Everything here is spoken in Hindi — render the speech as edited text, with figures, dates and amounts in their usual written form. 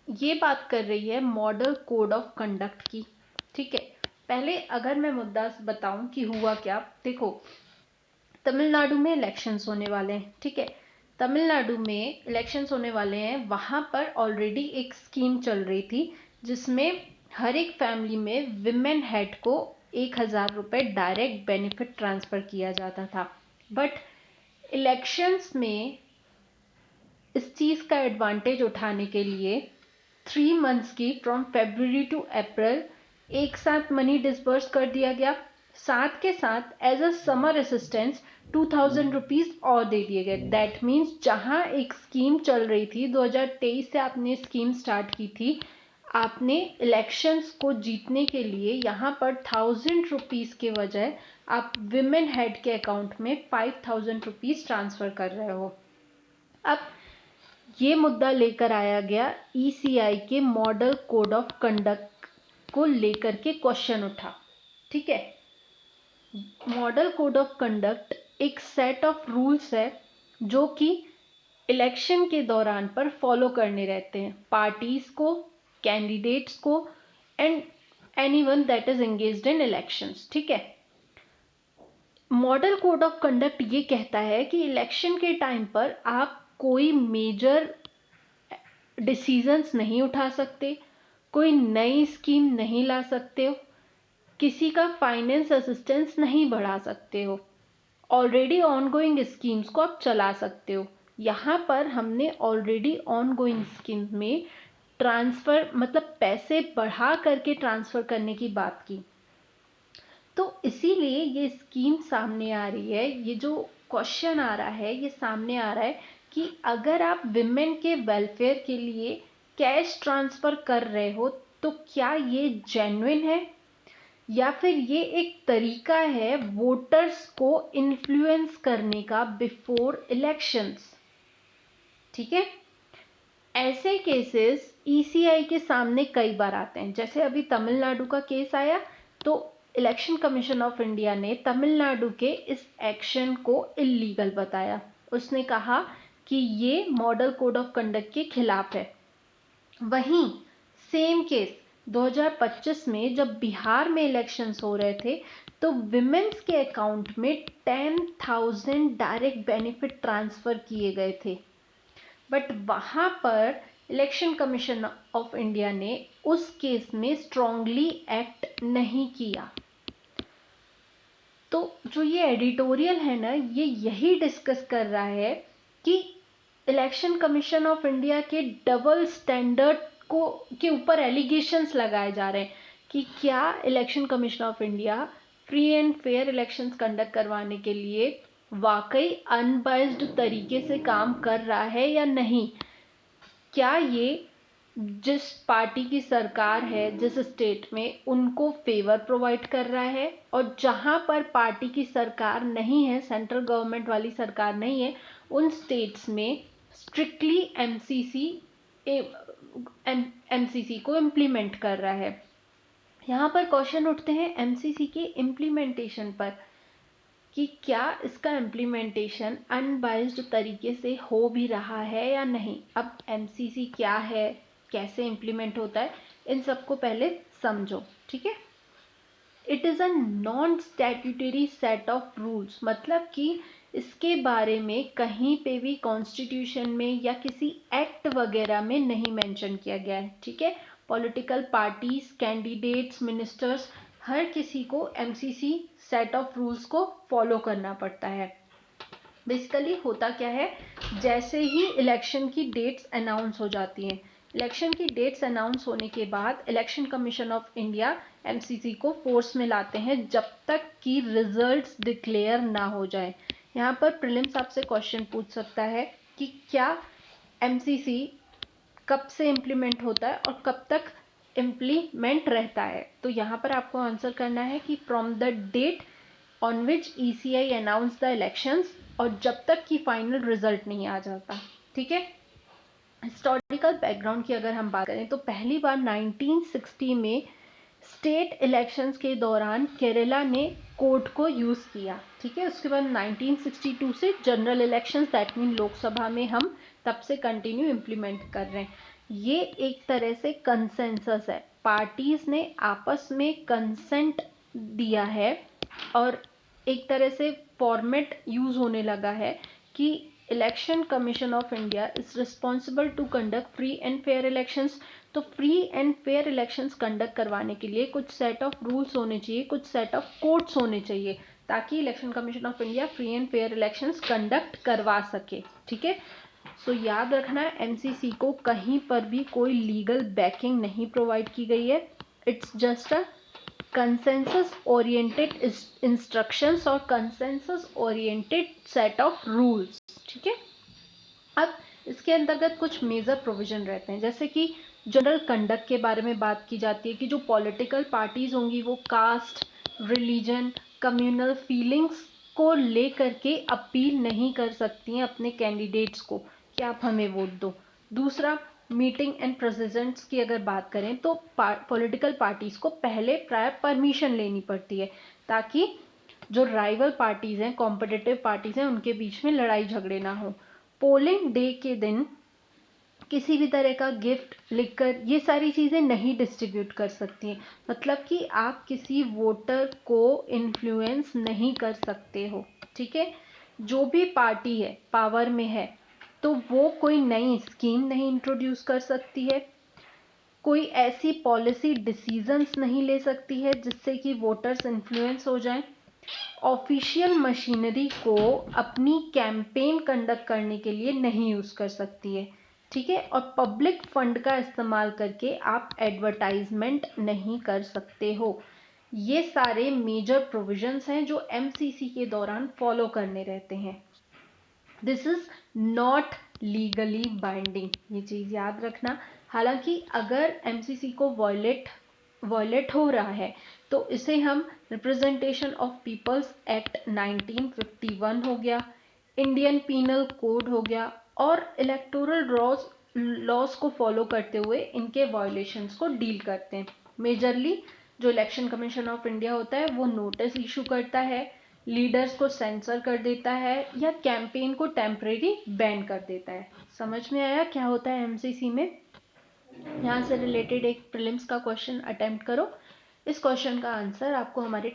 ये बात कर रही है मॉडल कोड ऑफ कंडक्ट की। ठीक है, पहले अगर मैं मुद्दा बताऊं कि हुआ क्या, देखो तमिलनाडु में इलेक्शंस होने वाले हैं। ठीक है, तमिलनाडु में इलेक्शंस होने वाले हैं, वहां पर ऑलरेडी एक स्कीम चल रही थी जिसमें हर एक फैमिली में विमेन हेड को 1,000 रुपए डायरेक्ट बेनिफिट ट्रांसफर किया जाता था। बट इलेक्शंस में इस चीज का एडवांटेज उठाने के लिए 3 मंथ्स की फ्रॉम February टू अप्रैल एक साथ मनी डिसबर्स कर दिया गया। साथ के साथ as a summer assistance 2,000 rupees और दे दिए गए। दैट मीन्स जहां एक स्कीम चल रही थी, 2023 से आपने स्कीम स्टार्ट की थी, आपने इलेक्शंस को जीतने के लिए यहाँ पर 1,000 रुपीज के बजाय आप विमेन हेड के अकाउंट में 5,000 रुपीज ट्रांसफर कर रहे हो। अब ये मुद्दा लेकर आया गया ईसीआई के मॉडल कोड ऑफ कंडक्ट को लेकर के क्वेश्चन उठा। ठीक है, मॉडल कोड ऑफ कंडक्ट एक सेट ऑफ रूल्स है जो कि इलेक्शन के दौरान पर फॉलो करने रहते हैं पार्टीज को, कैंडिडेट्स को and anyone that is engaged in elections. ठीक है, मॉडल कोड ऑफ कंडक्ट ये कहता है कि इलेक्शन के टाइम पर आप कोई मेजर डिसीजंस नहीं उठा सकते, कोई नई स्कीम नहीं ला सकते हो, किसी का फाइनेंस असिस्टेंस नहीं बढ़ा सकते हो, ऑलरेडी ऑनगोइंग स्कीम्स को आप चला सकते हो। यहाँ पर हमने ऑलरेडी ऑनगोइंग स्कीम में ट्रांसफर मतलब पैसे बढ़ा करके ट्रांसफर करने की बात की। तो इसीलिए ये स्कीम सामने आ रही है, ये जो क्वेश्चन आ रहा है ये सामने आ रहा है कि अगर आप विमेन के वेलफेयर के लिए कैश ट्रांसफर कर रहे हो तो क्या ये जेन्युइन है या फिर ये एक तरीका है वोटर्स को इन्फ्लुएंस करने का बिफोर इलेक्शंस। ठीक है, ऐसे केसेस ईसीआई के सामने कई बार आते हैं। जैसे अभी तमिलनाडु का केस आया तो इलेक्शन कमीशन ऑफ इंडिया ने तमिलनाडु के इस एक्शन को इल्लीगल बताया। उसने कहा कि ये मॉडल कोड ऑफ कंडक्ट के खिलाफ है। वहीं सेम केस 2025 में जब बिहार में इलेक्शंस हो रहे थे तो विमेन्स के अकाउंट में 10,000 डायरेक्ट बेनिफिट ट्रांसफर किए गए थे। बट वहां पर इलेक्शन कमीशन ऑफ इंडिया ने उस केस में स्ट्रांगली एक्ट नहीं किया। तो जो ये एडिटोरियल है ना, ये यही डिस्कस कर रहा है कि इलेक्शन कमीशन ऑफ इंडिया के डबल स्टैंडर्ड को के ऊपर एलिगेशंस लगाए जा रहे हैं कि क्या election commission of India free and fair elections conduct करवाने के लिए वाकई अनबाइज्ड तरीके से काम कर रहा है या नहीं। क्या ये जिस पार्टी की सरकार है जिस स्टेट में उनको फेवर प्रोवाइड कर रहा है, और जहां पर पार्टी की सरकार नहीं है, सेंट्रल गवर्नमेंट वाली सरकार नहीं है, उन स्टेट्स में स्ट्रिक्टली एमसीसी को इम्प्लीमेंट कर रहा है। यहाँ पर क्वेश्चन उठते हैं एमसीसी के इम्प्लीमेंटेशन पर कि क्या इसका इम्प्लीमेंटेशन अनबाइज्ड तरीके से हो भी रहा है या नहीं। अब एमसीसी क्या है, कैसे इम्प्लीमेंट होता है, इन सबको पहले समझो। ठीक है, it is a non statutory set of rules, मतलब कि इसके बारे में कहीं पे भी कॉन्स्टिट्यूशन में या किसी एक्ट वगैरह में नहीं मेंशन किया गया है। ठीक है, पॉलिटिकल पार्टीज, कैंडिडेट्स, मिनिस्टर्स, हर किसी को एमसीसी सेट ऑफ रूल्स को फॉलो करना पड़ता है। बेसिकली होता क्या है, जैसे ही इलेक्शन की डेट्स अनाउंस हो जाती हैं, इलेक्शन की डेट्स अनाउंस होने के बाद election commission of India MCC को फोर्स में लाते हैं जब तक कि रिजल्ट्स डिक्लेयर ना हो जाए। यहाँ पर प्रीलिम्स आपसे क्वेश्चन पूछ सकता है कि क्या एमसीसी कब से इम्प्लीमेंट होता है और कब तक इम्प्लीमेंट रहता है। तो यहाँ पर आपको आंसर करना है कि from the date on which ECI announce the elections, और जब तक कि फाइनल रिजल्ट नहीं आ जाता। ठीक है, हिस्टोरिकल बैकग्राउंड की अगर हम बात करें तो पहली बार 1960 में स्टेट इलेक्शंस के दौरान केरला ने कोड को यूज किया। ठीक है, उसके बाद 1962 से general elections, that mean Lok Sabha में हम तब से कंटिन्यू इम्प्लीमेंट कर रहे हैं। ये एक तरह से कंसेंसस है, पार्टीज ने आपस में कंसेंट दिया है और एक तरह से फॉर्मेट यूज होने लगा है कि election commission of India is responsible to conduct free and fair elections. तो free and fair elections conduct करवाने के लिए कुछ सेट ऑफ रूल्स होने चाहिए, कुछ सेट ऑफ कोड्स होने चाहिए, ताकि election commission of India free and fair elections conduct करवा सके। ठीक है, सो याद रखना है एमसीसी को कहीं पर भी कोई लीगल बैकिंग नहीं प्रोवाइड की गई है। It's just a consensus oriented instructions और consensus oriented set of rules. ठीक है, अब इसके अंतर्गत कुछ मेजर प्रोविजन रहते हैं, जैसे कि जनरल कंडक्ट के बारे में बात की जाती है कि जो पॉलिटिकल पार्टीज होंगी वो कास्ट, रिलीजन, कम्युनल फीलिंग्स को लेकर के अपील नहीं कर सकती हैं अपने कैंडिडेट्स को कि आप हमें वोट दो। दूसरा, मीटिंग एंड प्रेसिडेंट्स की अगर बात करें तो पॉलिटिकल पार्टीज को पहले प्रायर परमिशन लेनी पड़ती है, ताकि जो राइवल पार्टीज हैं, कॉम्पिटिटिव पार्टीज हैं, उनके बीच में लड़ाई झगड़े ना हो। पोलिंग डे के दिन किसी भी तरह का गिफ्ट लिखकर ये सारी चीज़ें नहीं डिस्ट्रीब्यूट कर सकती हैं, मतलब कि आप किसी वोटर को इन्फ्लुएंस नहीं कर सकते हो। ठीक है, जो भी पार्टी है पावर में है तो वो कोई नई स्कीम नहीं इंट्रोड्यूस कर सकती है, कोई ऐसी पॉलिसी डिसीजंस नहीं ले सकती है जिससे कि वोटर्स इन्फ्लुएंस हो जाएं, ऑफिशियल मशीनरी को अपनी कैंपेन कंडक्ट करने के लिए नहीं यूज कर सकती है। ठीक है, और पब्लिक फंड का इस्तेमाल करके आप एडवर्टाइजमेंट नहीं कर सकते हो। ये सारे मेजर प्रोविजंस हैं जो एमसीसी के दौरान फॉलो करने रहते हैं। This is not legally binding, ये चीज याद रखना। हालांकि अगर एमसीसी को वॉयलेट हो रहा है तो इसे हम रिप्रेजेंटेशन ऑफ पीपल्स एक्ट 1951 हो गया, इंडियन पीनल कोड हो गया, और इलेक्टोरल लॉज को फॉलो करते हुए इनके वायोलेशंस को डील करते हैं। मेजरली जो इलेक्शन कमीशन ऑफ इंडिया होता है वो नोटिस इशू करता है, लीडर्स को सेंसर कर देता है या कैंपेन को टेम्परेरी बैन कर देता है। समझ में आया क्या होता है एमसीसी में? यहाँ से रिलेटेड एक प्रीलिम्स का क्वेश्चन अटेम्प्ट करो। इस क्वेश्चन का आंसर आपको हमारे